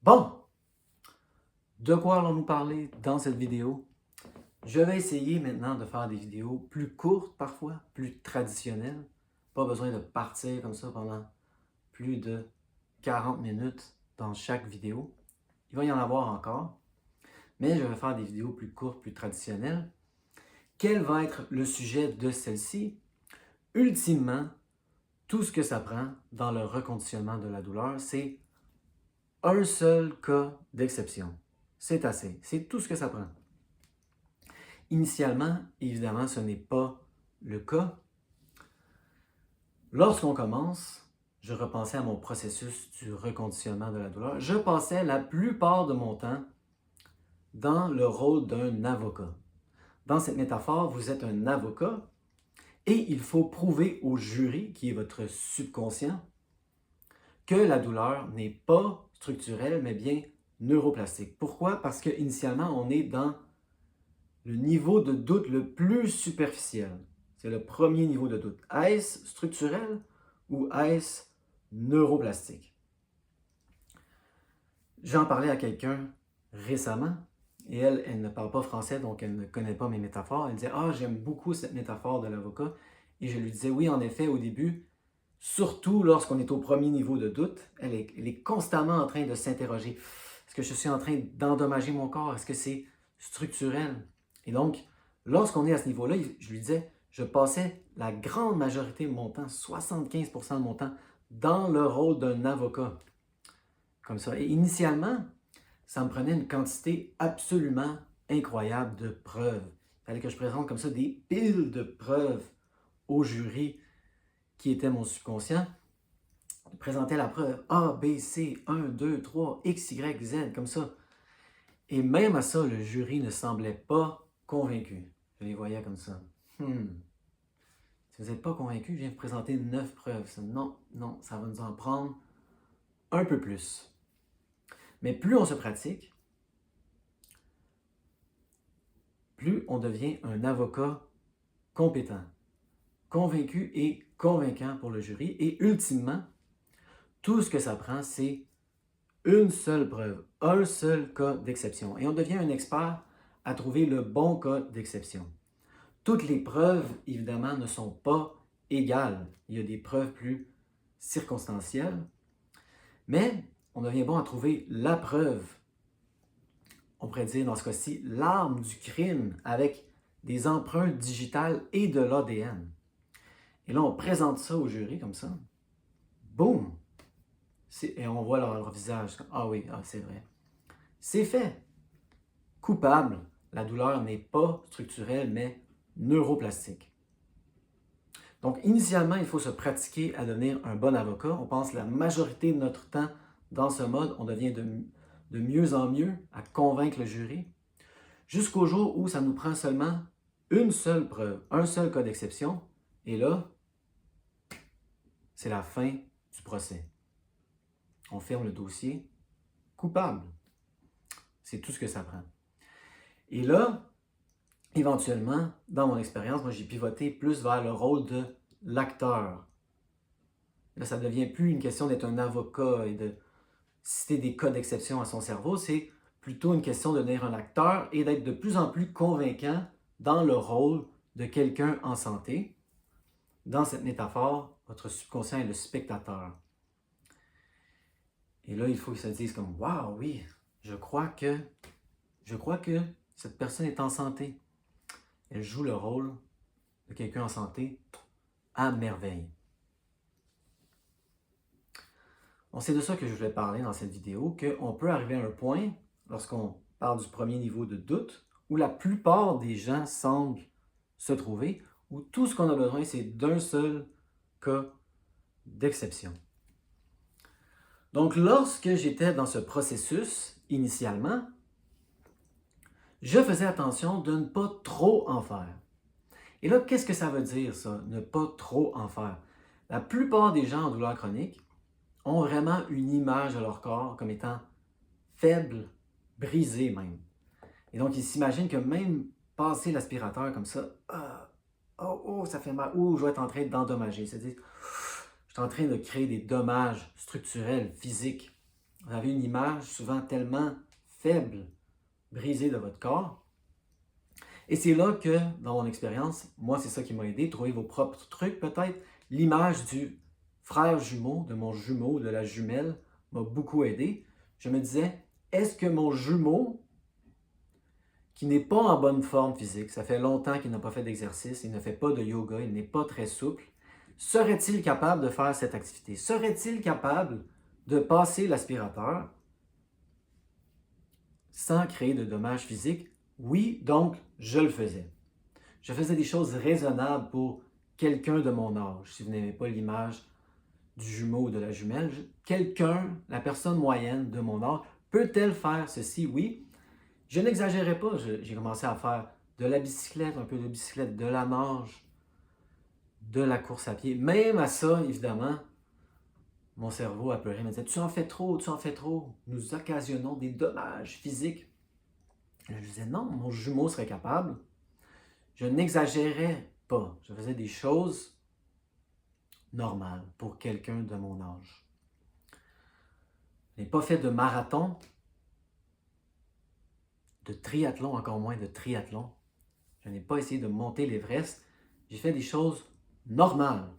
Bon, de quoi allons-nous parler dans cette vidéo? Je vais essayer maintenant de faire des vidéos plus courtes parfois, plus traditionnelles. Pas besoin de partir comme ça pendant plus de 40 minutes dans chaque vidéo. Il va y en avoir encore, mais je vais faire des vidéos plus courtes, plus traditionnelles. Quel va être le sujet de celle-ci? Ultimement, tout ce que ça prend dans le reconditionnement de la douleur, c'est un seul cas d'exception. C'est assez. C'est tout ce que ça prend. Initialement, évidemment, ce n'est pas le cas. Lorsqu'on commence, je repensais à mon processus du reconditionnement de la douleur. Je passais la plupart de mon temps dans le rôle d'un avocat. Dans cette métaphore, vous êtes un avocat et il faut prouver au jury, qui est votre subconscient, que la douleur n'est pas structurelle, mais bien neuroplastique. Pourquoi? Parce qu'initialement, on est dans le niveau de doute le plus superficiel. C'est le premier niveau de doute. Est-ce structurel ou est-ce neuroplastique? J'en parlais à quelqu'un récemment et elle ne parle pas français, donc elle ne connaît pas mes métaphores. Elle disait « Ah, j'aime beaucoup cette métaphore de l'avocat. » Et je lui disais « Oui, en effet, au début, surtout lorsqu'on est au premier niveau de doute, elle est constamment en train de s'interroger. Est-ce que je suis en train d'endommager mon corps? Est-ce que c'est structurel? » Et donc, lorsqu'on est à ce niveau-là, je lui disais, je passais la grande majorité de mon temps, 75% de mon temps, dans le rôle d'un avocat. Comme ça. Et initialement, ça me prenait une quantité absolument incroyable de preuves. Il fallait que je présente comme ça des piles de preuves au jury qui était mon subconscient. Je présentais la preuve A, B, C, 1, 2, 3, X, Y, Z, comme ça. Et même à ça, le jury ne semblait pas convaincu. Je les voyais comme ça. Si vous n'êtes pas convaincu, je viens vous présenter 9 preuves. Non, non, ça va nous en prendre un peu plus. Mais plus on se pratique, plus on devient un avocat compétent, convaincu et convaincant pour le jury. Et ultimement, tout ce que ça prend, c'est une seule preuve, un seul cas d'exception. Et on devient un expert à trouver le bon cas d'exception. Toutes les preuves, évidemment, ne sont pas égales. Il y a des preuves plus circonstancielles, mais on devient bon à trouver la preuve. On pourrait dire, dans ce cas-ci, l'arme du crime avec des empreintes digitales et de l'ADN. Et là, on présente ça au jury comme ça. Boum! Et on voit leur visage. Ah oui, ah, c'est vrai. C'est fait. Coupable. La douleur n'est pas structurelle, mais neuroplastique. Donc, initialement, il faut se pratiquer à devenir un bon avocat. On passe la majorité de notre temps dans ce mode. On devient de mieux en mieux à convaincre le jury, jusqu'au jour où ça nous prend seulement une seule preuve, un seul cas d'exception. Et là, c'est la fin du procès. On ferme le dossier. Coupable. C'est tout ce que ça prend. Et là, éventuellement, dans mon expérience, moi j'ai pivoté plus vers le rôle de l'acteur. Là, ça ne devient plus une question d'être un avocat et de citer des cas d'exception à son cerveau, c'est plutôt une question de devenir un acteur et d'être de plus en plus convaincant dans le rôle de quelqu'un en santé. Dans cette métaphore, votre subconscient est le spectateur. Et là, il faut qu'il se dise comme « Waouh, oui, je crois que cette personne est en santé. » Elle joue le rôle de quelqu'un en santé à merveille. Bon, c'est de ça que je voulais parler dans cette vidéo, qu'on peut arriver à un point, lorsqu'on parle du premier niveau de doute, où la plupart des gens semblent se trouver, où tout ce qu'on a besoin, c'est d'un seul cas d'exception. Donc, lorsque j'étais dans ce processus, initialement, je faisais attention de ne pas trop en faire. Et là, qu'est-ce que ça veut dire, ça, ne pas trop en faire? La plupart des gens en douleur chronique ont vraiment une image de leur corps comme étant faible, brisé même. Et donc, ils s'imaginent que même passer l'aspirateur comme ça, oh, ça fait mal, je vais être en train d'endommager. C'est-à-dire, je suis en train de créer des dommages structurels, physiques Vous avez une image souvent tellement faible, brisée de votre corps. Et c'est là que, dans mon expérience, moi, c'est ça qui m'a aidé, trouver vos propres trucs peut-être. L'image du frère jumeau, de mon jumeau, de la jumelle, m'a beaucoup aidé. Je me disais, est-ce que mon jumeau, qui n'est pas en bonne forme physique, ça fait longtemps qu'il n'a pas fait d'exercice, il ne fait pas de yoga, il n'est pas très souple, serait-il capable de faire cette activité? Serait-il capable de passer l'aspirateur sans créer de dommages physiques? Oui, donc je le faisais. Je faisais des choses raisonnables pour quelqu'un de mon âge. Si vous n'aimez pas l'image du jumeau ou de la jumelle, quelqu'un, la personne moyenne de mon âge, peut-elle faire ceci? Oui. Je n'exagérais pas. J'ai commencé à faire de la bicyclette, un peu de bicyclette, de la nage, de la course à pied. Même à ça, évidemment, mon cerveau a pleuré, me disait, tu en fais trop, tu en fais trop. Nous occasionnons des dommages physiques. Et je disais, non, mon jumeau serait capable. Je n'exagérais pas. Je faisais des choses normales pour quelqu'un de mon âge. Je n'ai pas fait de marathon, de triathlon, encore moins de triathlon. Je n'ai pas essayé de monter l'Everest. J'ai fait des choses normales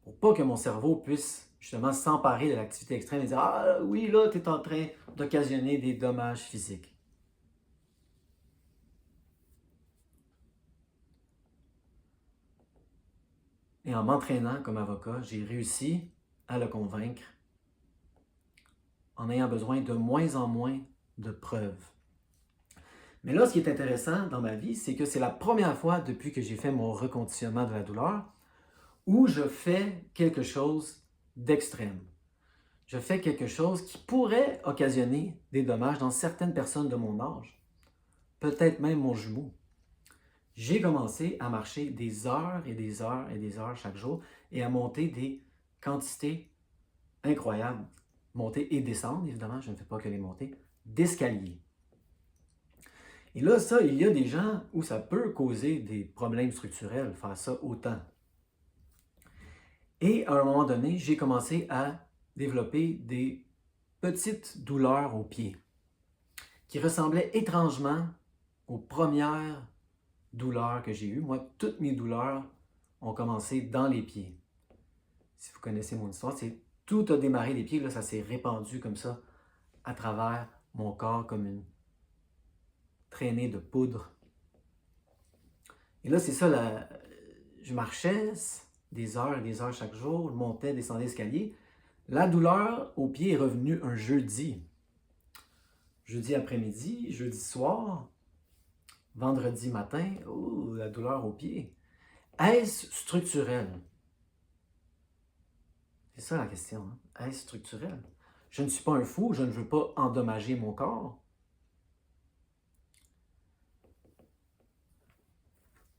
pour pas que mon cerveau puisse justement s'emparer de l'activité extrême et dire « Ah oui, là, tu es en train d'occasionner des dommages physiques. » Et en m'entraînant comme avocat, j'ai réussi à le convaincre en ayant besoin de moins en moins de preuves. Mais là, ce qui est intéressant dans ma vie, c'est que c'est la première fois depuis que j'ai fait mon reconditionnement de la douleur où je fais quelque chose d'extrême. Je fais quelque chose qui pourrait occasionner des dommages dans certaines personnes de mon âge, peut-être même mon jumeau. J'ai commencé à marcher des heures et des heures et des heures chaque jour et à monter des quantités incroyables, monter et descendre, évidemment, je ne fais pas que les montées, d'escalier. Et là, ça, il y a des gens où ça peut causer des problèmes structurels, faire ça autant. Et à un moment donné, j'ai commencé à développer des petites douleurs aux pieds qui ressemblaient étrangement aux premières douleurs que j'ai eues. Moi, toutes mes douleurs ont commencé dans les pieds. Si vous connaissez mon histoire, c'est tout a démarré des pieds, là, ça s'est répandu comme ça à travers mon corps comme une traînée de poudre. Et là, c'est ça, je marchais des heures et des heures chaque jour, je montais, descendais l'escalier. La douleur au pied est revenue un jeudi. Jeudi après-midi, jeudi soir, vendredi matin, oh, la douleur au pied. Est-ce structurel? C'est ça la question. Hein? Est-ce structurel? Je ne suis pas un fou, je ne veux pas endommager mon corps.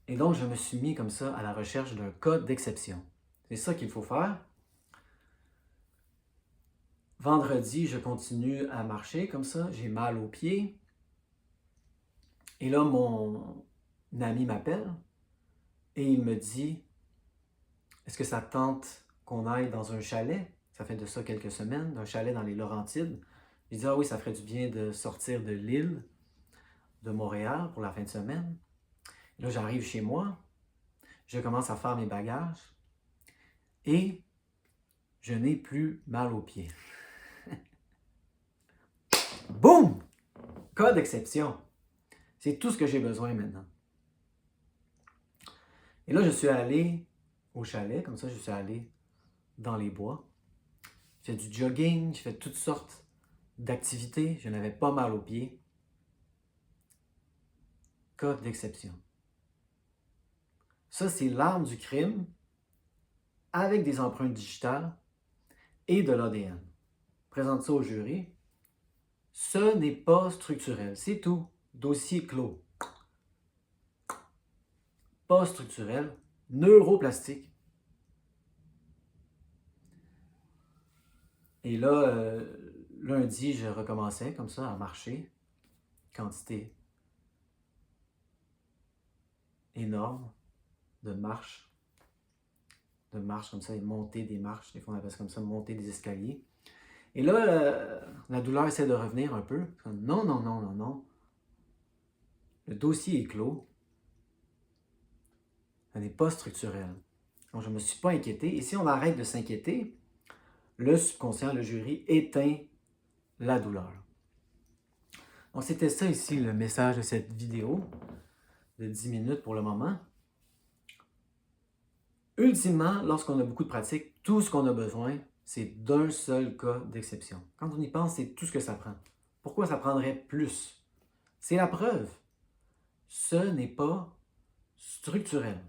Et donc, je me suis mis comme ça à la recherche d'un cas d'exception. C'est ça qu'il faut faire. Vendredi, je continue à marcher comme ça, j'ai mal aux pieds. Et là, mon ami m'appelle et il me dit, est-ce que ça te tente qu'on aille dans un chalet? Ça fait de ça quelques semaines, un chalet dans les Laurentides. Il dit, ah oui, ça ferait du bien de sortir de l'île de Montréal pour la fin de semaine. Et là, j'arrive chez moi, je commence à faire mes bagages et je n'ai plus mal aux pieds. Boum! Cas d'exception. C'est tout ce que j'ai besoin maintenant. Et là, je suis allé au chalet, comme ça, je suis allé dans les bois. J'ai fait du jogging, j'ai fait toutes sortes d'activités. Je n'avais pas mal aux pieds. Cas d'exception. Ça, c'est l'arme du crime avec des empreintes digitales et de l'ADN. Présente ça au jury. Ce n'est pas structurel. C'est tout. Dossier clos. Pas structurel. Neuroplastique. Et là, lundi, je recommençais comme ça à marcher. Quantité énorme de marches comme ça, et monter des marches. Des fois, on appelle ça comme ça, monter des escaliers. Et là, la douleur essaie de revenir un peu. Non, non, non, non, non. Le dossier est clos. Ce n'est pas structurel. Donc, je ne me suis pas inquiété. Et si on arrête de s'inquiéter, le subconscient, le jury, éteint la douleur. Donc, c'était ça ici le message de cette vidéo de 10 minutes pour le moment. Ultimement, lorsqu'on a beaucoup de pratique, tout ce qu'on a besoin, c'est d'un seul cas d'exception. Quand on y pense, c'est tout ce que ça prend. Pourquoi ça prendrait plus? C'est la preuve. Ce n'est pas structurel.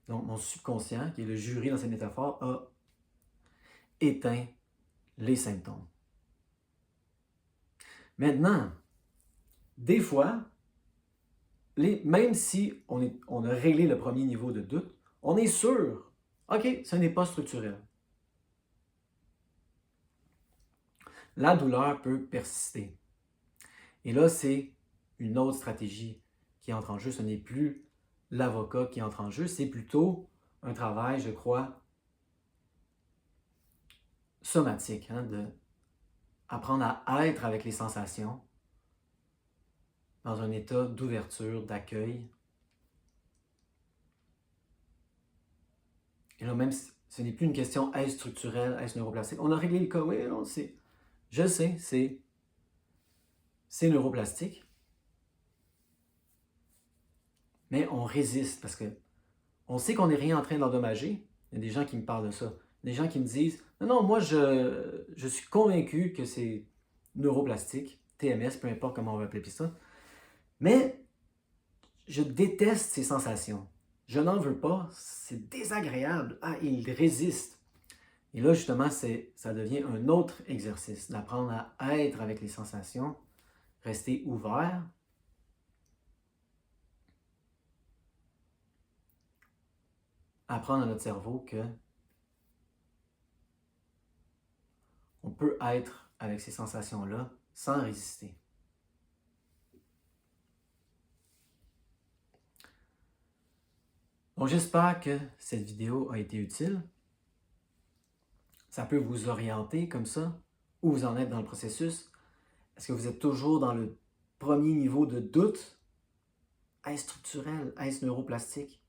Donc, mon subconscient, qui est le jury dans cette métaphore, a éteint les symptômes. Maintenant, des fois, même si on a réglé le premier niveau de doute, on est sûr, OK, ce n'est pas structurel. La douleur peut persister. Et là, c'est une autre stratégie qui entre en jeu. Ce n'est plus l'avocat qui entre en jeu, c'est plutôt un travail, je crois, somatique, d'apprendre à être avec les sensations dans un état d'ouverture, d'accueil. Et là, même, ce n'est plus une question est-ce structurel, est-ce neuroplastique. On a réglé le cas, oui, on sait. Je sais, c'est neuroplastique. Mais on résiste parce que on sait qu'on n'est rien en train d'endommager. Il y a des gens qui me parlent de ça. Des gens qui me disent « Non, non, moi, je suis convaincu que c'est neuroplastique, TMS, peu importe comment on va appeler ça. Mais je déteste ces sensations. Je n'en veux pas. C'est désagréable. Ah, il résiste. » Et là, justement, ça devient un autre exercice, d'apprendre à être avec les sensations, rester ouvert. Apprendre à notre cerveau que on peut être avec ces sensations-là sans résister. Donc, j'espère que cette vidéo a été utile. Ça peut vous orienter comme ça, où vous en êtes dans le processus. Est-ce que vous êtes toujours dans le premier niveau de doute? Est-ce structurel? Est-ce neuroplastique?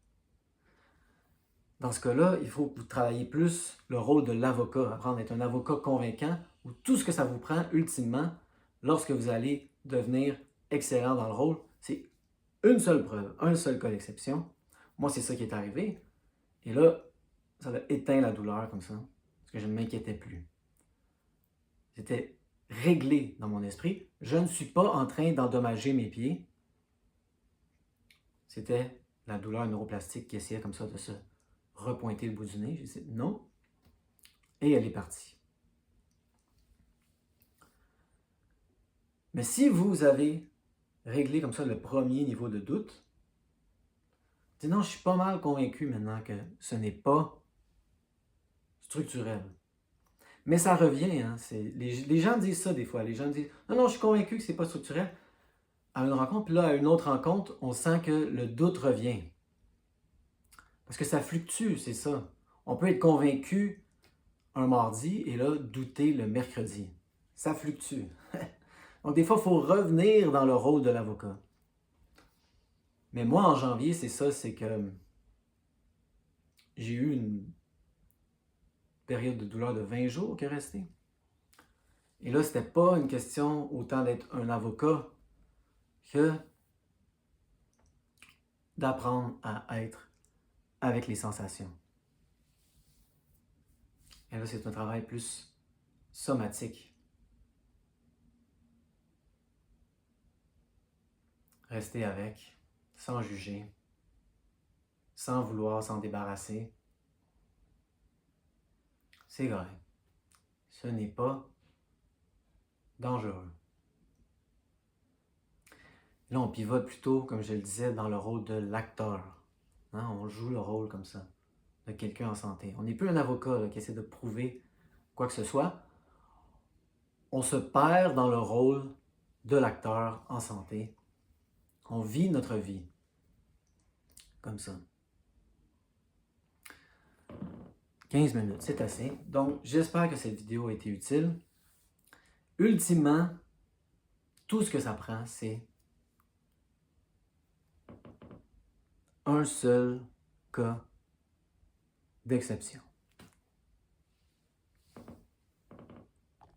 Dans ce cas-là, il faut que vous travailliez plus le rôle de l'avocat, apprendre à être un avocat convaincant, où tout ce que ça vous prend ultimement, lorsque vous allez devenir excellent dans le rôle, c'est une seule preuve, un seul cas d'exception. Moi, c'est ça qui est arrivé. Et là, ça a éteint la douleur comme ça, parce que je ne m'inquiétais plus. C'était réglé dans mon esprit. Je ne suis pas en train d'endommager mes pieds. C'était la douleur neuroplastique qui essayait comme ça de se repointer le bout du nez. J'ai dit non. Et elle est partie. Mais si vous avez réglé comme ça le premier niveau de doute, dites non, je suis pas mal convaincu maintenant que ce n'est pas structurel. Mais ça revient, les gens disent ça des fois. Les gens disent non, non, je suis convaincu que ce n'est pas structurel. À une rencontre, puis là, à une autre rencontre, on sent que le doute revient. Parce que ça fluctue, c'est ça. On peut être convaincu un mardi et là, douter le mercredi. Ça fluctue. Donc, des fois, il faut revenir dans le rôle de l'avocat. Mais moi, en janvier, c'est ça, c'est que j'ai eu une période de douleur de 20 jours qui est restée. Et là, c'était pas une question autant d'être un avocat que d'apprendre à être avec les sensations. Et là, c'est un travail plus somatique. Rester avec, sans juger, sans vouloir s'en débarrasser. C'est vrai. Ce n'est pas dangereux. Là, on pivote plutôt, comme je le disais, dans le rôle de l'acteur. On joue le rôle comme ça, de quelqu'un en santé. On n'est plus un avocat qui essaie de prouver quoi que ce soit. On se perd dans le rôle de l'acteur en santé. On vit notre vie comme ça. 15 minutes, c'est assez. Donc, j'espère que cette vidéo a été utile. ultimement, tout ce que ça prend, c'est un seul cas d'exception.